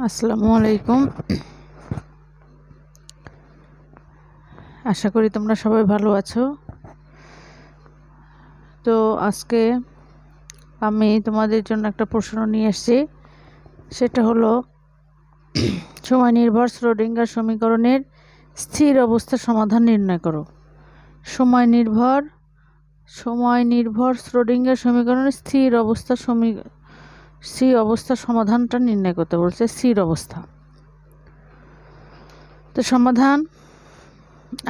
আসসালামু আলাইকুম। আশা করি তোমরা সবাই ভালো আছো। তো আজকে আমি তোমাদের জন্য একটা প্রশ্ন নিয়ে এসেছি। সেটা হলো সময় নির্ভর শ্রোডিঙ্গার সমীকরণের স্থির অবস্থা সমাধান নির্ণয় করো। সময় নির্ভর শ্রোডিঙ্গার সমীকরণের স্থির অবস্থা সমাধানটা নির্ণয় করতে বলছে। স্থির অবস্থা। তো সমাধান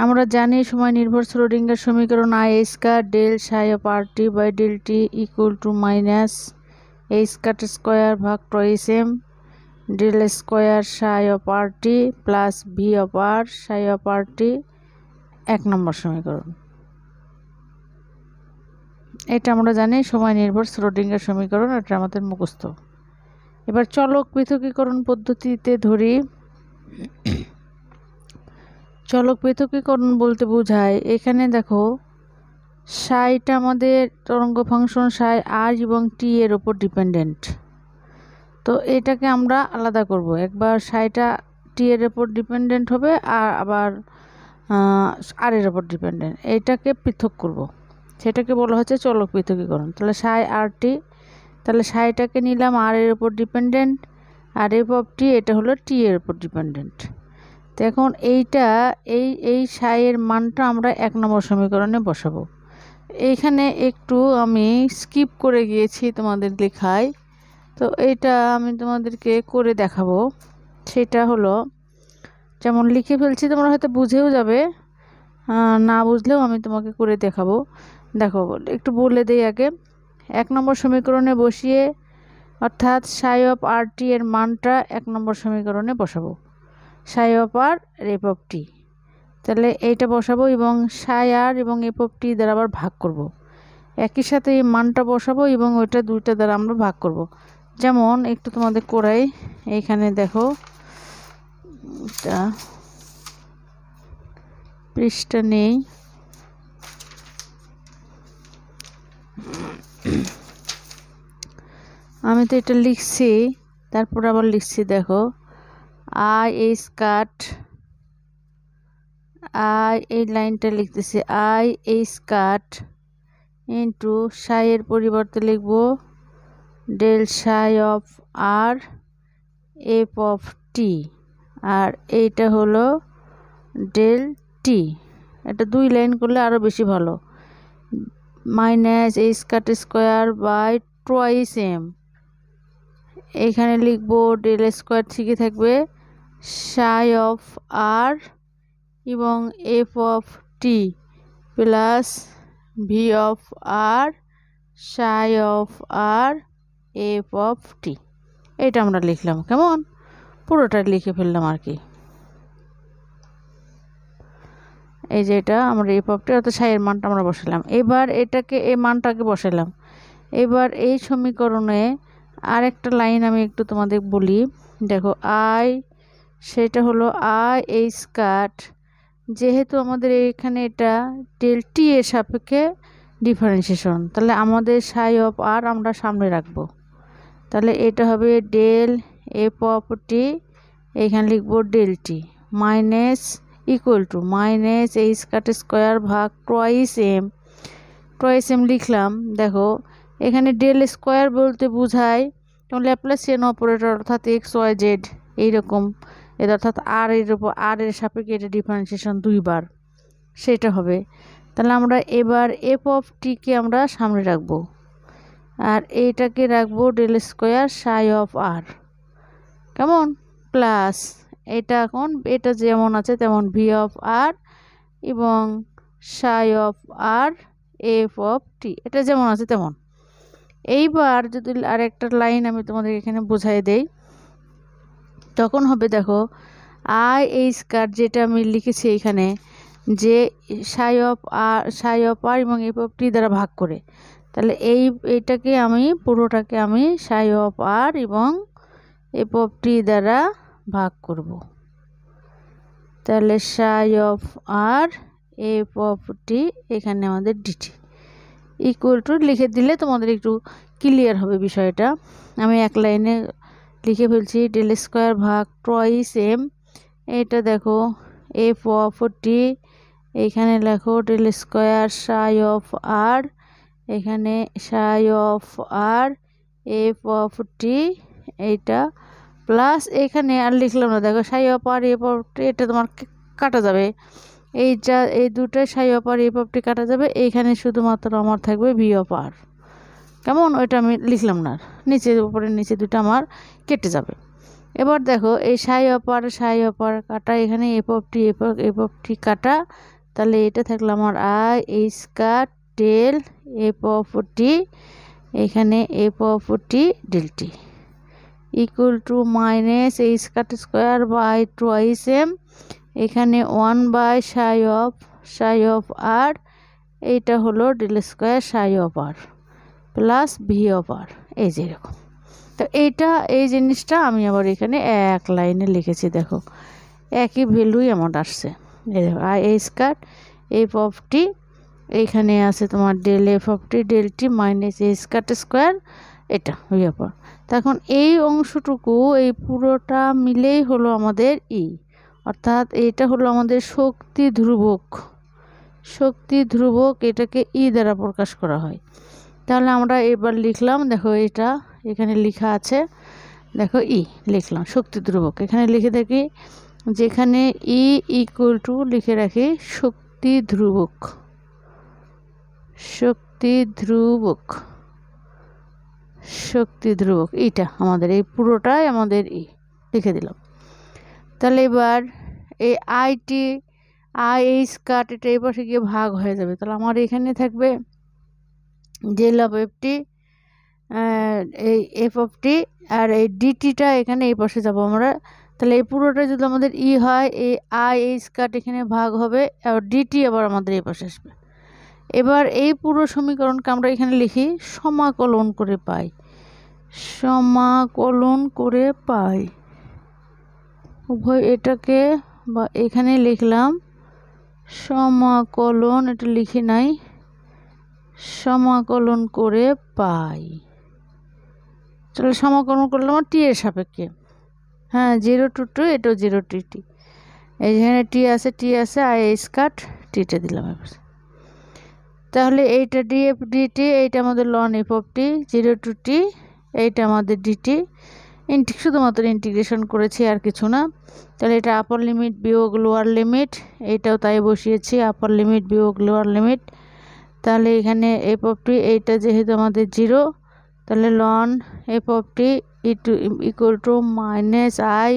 আমরা জানি সময় নির্ভর শ্রোডিঙ্গার সমীকরণ i square del psi of r t by del t equal to minus a square square ভাগ twice m del square psi of r t plus v of r psi of r টি 1 নম্বর সমীকরণ। এটা আমরা জানি সময় নির্ভর Schrodinger সমীকরণ, এটা আমাদের মুখস্থ। এবার চলক পৃথকীকরণ পদ্ধতিতে ধরি। চলক পৃথকীকরণ বলতে বোঝায়, এখানে দেখো সাইটা আমাদের তরঙ্গ ফাংশন সাই আর এবং টি এর উপর ডিপেন্ডেন্ট। তো এটাকে আমরা আলাদা করব। একবার সাইটা টি এর উপর ডিপেন্ডেন্ট হবে আর আবার আর এর উপর ডিপেন্ডেন্ট, এটাকে পৃথক করব। সেটাকে বলা হচ্ছে চলক পৃথকীকরণ। তাহলে সাই আর টি, তাহলে সাইটাকে নিলাম আর এর উপর dependent, R f of t এটা হলো টি এর উপর ডিপেন্ডেন্ট। তো এখন এই সাইয়ের মানটা আমরা 1 নম্বর সমীকরণে বসাবো। এইখানে একটু আমি স্কিপ করে গিয়েছি তোমাদের লেখায়, তো এইটা আমি তোমাদেরকে করে দেখাবো। সেটা হলো, যেমন লিখে ফেলছি তোমরা হয়তো বুঝেও যাবে, না বুঝলেও আমি তোমাকে করে দেখাবো। দেখো একটু বলে দেই আগে। 1 নম্বর সমীকরণে বসিয়ে, অর্থাৎ সাই অফ আর টি এর মানটা 1 নম্বর সমীকরণে বসাবো। সাই অফ আর এফ অফ টি, তাহলে এইটা বসাবো এবং সাই আর এবং এফ অফ টি দ্বারা আবার ভাগ করব। একই সাথে এই মানটা বসাবো এবং ওইটা দুইটা দ্বারা আমরা ভাগ করব। যেমন একটু তোমাদের করাই, এইখানে দেখো পৃষ্ঠা নেই, আমি তো এটা লিখছি, তারপর আবার লিখছি। দেখো আই এই লাইনটা লিখতেছি আই স্কাট ইন্টু সাইয়ের পরিবর্তে লিখব del psi of r f of t, আর এইটা হলো ডেল টি। এটা 2 লাইন করলে আরও বেশি ভালো। Minus a square square by twice m, এইখানে লিখবো ডেল স্কোয়ার ঠিকই থাকবে সাই অফ আর এবং f of t plus v of r psi of r f of t. এটা আমরা লিখলাম, কেমন পুরোটা লিখে ফেললাম আর কি। এই যে এটা আমরা এফ অফ টি অর্থাৎ সাইয়ের মানটা আমরা বসালাম। এবার এটাকে এই মানটাকে বসালাম। এবার এই সমীকরণে আরেকটা লাইন আমি একটু তোমাদের বলি। দেখো আই, সেটা হলো আই স্কয়ার, যেহেতু আমাদের এখানে এটা ডেল টি এর সাপেক্ষে ডিফারেন্সিয়েশন, তাহলে আমাদের সাই অফ আর আমরা সামনে রাখবো। তাহলে এটা হবে ডেল এফ অফ টি, এখানে লিখবো del t minus equal to minus a square square ভাগ টয়েস এম লিখলাম। দেখো এখানে ডেল স্কোয়ার বলতে বোঝায় ল্যাপ্লাসিয়ান অপারেটর, অর্থাৎ এক্স ওয়াই জেড এইরকম, এটা অর্থাৎ আর এর উপর আর এর সাপেক্ষে এটা ডিফারেন্সিয়েশন 2 বার, সেটা হবে। তাহলে আমরা এবার এফ অফ টিকে আমরা সামনে রাখবো, আর এইটাকে রাখবো ডেল স্কোয়ার সাই অফ আর, কেমন প্লাস এটা এখন এটা যেমন আছে তেমন ভি অফ আর এবং সাই of r f of t, এটা যেমন আছে তেমন। এইবার যদি আরেকটা লাইন আমি তোমাদের এখানে বোঝাই দেই, তখন হবে দেখো আই স্কয়ার, যেটা আমি লিখেছি এখানে যে সাই অফ আর এবং এফ অফ টি দ্বারা ভাগ করে, তাহলে এইটাকে আমি পুরোটাকে আমি সাই অফ আর এবং এফ অফ টি দ্বারা ভাগ করব। তাহলে সাই of r f of t, এখানে আমাদের ডিটি ইকুয়াল টু লিখে দিলে তোমাদের একটু ক্লিয়ার হবে বিষয়টা। আমি 1 লাইনে লিখে ফেলছি ডেল স্কোয়ার ভাগ টুয়াইস এম। এটা দেখো এফ অফ টি, এখানে লেখো ডেল স্কোয়ার সাই অফ আর, এখানে সাই অফ আর এফ অফ টি, এইটা প্লাস এখানে আর লিখলাম না, দেখো সাই of r f of t, এটা তোমার কাটা যাবে, এই দুটোই সাই অফ আর এফ অফ টি কাটা যাবে, এইখানে শুধুমাত্র আমার থাকবে ভি অফ আর। কেমন, ওইটা আমি লিখলাম না, নিচে উপরে নিচে দুটো আমার কেটে যাবে। এবার দেখো এই সাই অফ আর কাটা, এখানে এফ অফ টি কাটা, তাহলে এটা থাকলো আমার আই এই square del f of t, এখানে f of t del t equal to minus এই স্কয়ার বাই টুয়াইস এম, এখানে 1 বাই সাই অফ আর, এইটা হলো del square psi of r plus v of r, এই যে এরকম। তো এই জিনিসটা আমি আবার এখানে এক লাইনে লিখেছি, দেখো একই ভ্যালুই আমার আসছে। এই দেখো আই এই স্কয়ার এফ অফ টি, এইখানে আছে তোমার del f of t del t minus এই স্কয়ার, এটা ভি অফ আর। তখন এই অংশটুকু এই পুরোটা মিলেই হলো আমাদের ই, অর্থাৎ এটা হলো আমাদের শক্তি ধ্রুবক, এটাকে ই দ্বারা প্রকাশ করা হয়। তাহলে আমরা এবার লিখলাম, দেখো এটা এখানে লেখা আছে, দেখো ই লিখলাম শক্তি ধ্রুবক, এখানে লিখে দেখি যেখানে ই ইকুয়াল টু লিখে রাখি শক্তি ধ্রুবক, এটা আমাদের এই পুরোটাই আমাদের ই লিখে দিলাম। তাহলে এবার এই আই স্কয়ার এটা এই পাশে গিয়ে ভাগ হয়ে যাবে, তাহলে আমার এখানে থাকবে ডেল অফ এফ টি, এই এফ অফ টি, আর এই ডিটিটা এখানে এই পাশে যাবো আমরা। তাহলে এই পুরোটা যদি আমাদের ই হয়, এই আই স্কয়ার এখানে ভাগ হবে, আর ডিটি আবার আমাদের এই পাশে আসবে। এবার এই পুরো সমীকরণকে আমরা এখানে লিখি সমাকলন করে পাই, উভয় এটাকে বা এখানে লিখলাম সমাকলন, এটা লিখি নাই, সমাকলন করে পাই। তাহলে সমাকলন করলাম টি এর সাপেক্ষে, হ্যাঁ 0 to 2, এটাও 0 to টি, এইখানে টি আছে আই স্কয়ার টিটা দিলাম এবার। তাহলে এইটা ডিএফ ডিটি, এইটা আমাদের ln f of t 0 to t, এইটা আমাদের ডিটি, শুধুমাত্র ইন্টিগ্রেশন করেছি আর কিছু না। তাহলে এটা আপার লিমিট বিয়োগ লোয়ার লিমিট, এইটাও তাই বসিয়েছি আপার লিমিট বিয়োগ লোয়ার লিমিট। তাহলে এখানে এফ অফ টি, এইটা যেহেতু আমাদের 0, তাহলে ln f of t equal to minus i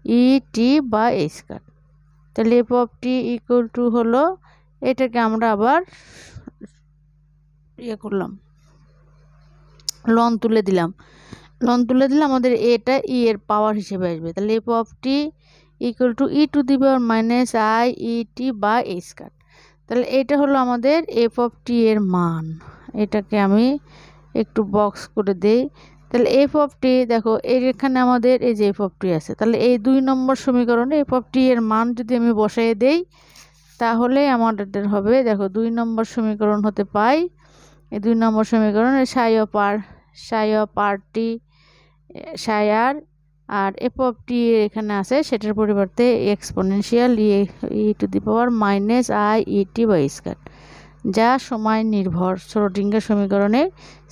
e t by a square. তাহলে f of t equal to হলো, এটাকে আমরা আবার করলাম লন তুলে দিলাম, আমাদের এটা ই এর পাওয়ার হিসেবে আসবে। তাহলে f of t equal to e to the power minus i e t by a square. তাহলে এটা হলো আমাদের এফ অফ টি এর মান, এটাকে আমি একটু বক্স করে দেই। তাহলে এফ অফ টি দেখো এখানে আমাদের এই যে এফ অফ টি আছে, তাহলে এই 2 নম্বর সমীকরণে এফ অফ টি এর মান যদি আমি বসাই দেই, তাহলে আমাদের হবে, দেখো 2 নম্বর সমীকরণ হতে পাই, এই 2 নম্বর সমীকরণে সাই of r T Sai R f of t এখানে আছে, সেটার পরিবর্তে exponential e to the power minus i e t by square, যা সময় নির্ভর শ্রোডিঙ্গার সমীকরণের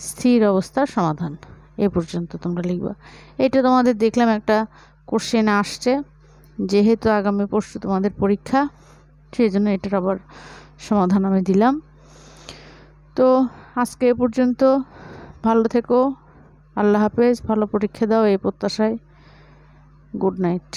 স্থির অবস্থার সমাধান। এ পর্যন্ত তোমরা লিখবা। এটা তোমাদের দেখলাম একটা কোশ্চেন আসছে, যেহেতু আগামী পরশু তোমাদের পরীক্ষা, সেই জন্য এটার আবার সমাধান আমি দিলাম। তো আজকে এ পর্যন্ত, ভালো থেকো, আল্লাহ হাফেজ, ভালো পরীক্ষা দাও এই প্রত্যাশায়, গুড নাইট।